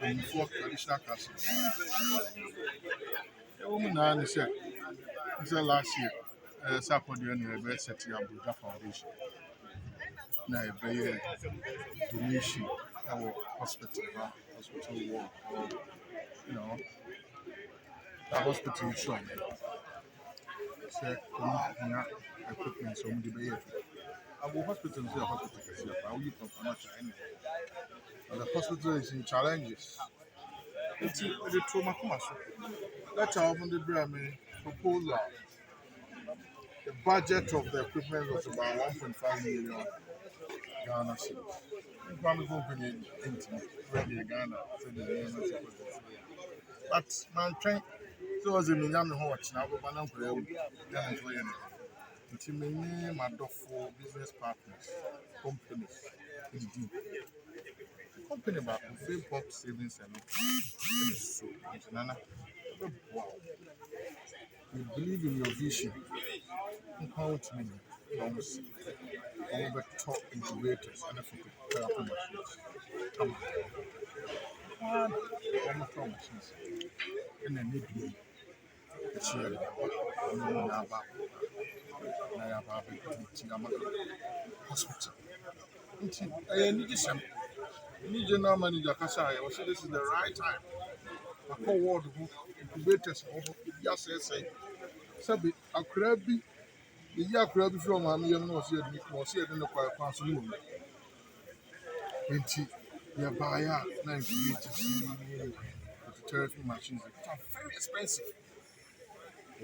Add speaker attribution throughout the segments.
Speaker 1: before traditional castle. A woman I said last year, Sarpong set up Brogya Foundation. Now a very donation our hospital work. You know, the hospital is showing. Say, equipment so many be here. Our hospital is a hospital. How you come from China? The hospital is in challenges. It's the trauma. That's how the Brahmin proposal. The budget of the equipment was about 1.5 million Ghana cedis. One company into ready Ghana said the name. But my train so was in Miami Hot now, but I'm going to it's many for business partners, companies, indeed. Company about free pop savings and so Nana. Wow. You believe in your vision. Count me. Almost all the top integrators and the photography machines. Come on. Almost all machines. And then need me. The chair. Hospital. I need some. Need general manager Kasai. I say this is the right time. I call ward incubators. Yes, say. Sabi akrabi. The year akrabi from Mammy and was here in the quiet council room. You buy 90 meters. The therapy machines are very expensive.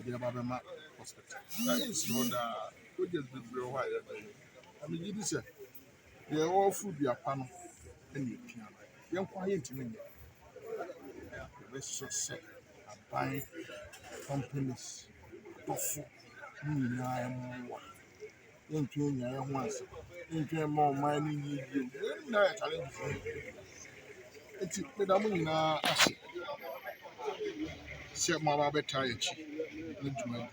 Speaker 1: They are about hospital. That is not we just be real wide. I mean, you say they are all food, their panel, and your piano. You're quiet to me. Let's just say, buying companies, tofu, into your once, into more mining you. It's the Damina acid. Set my rabbit tie into my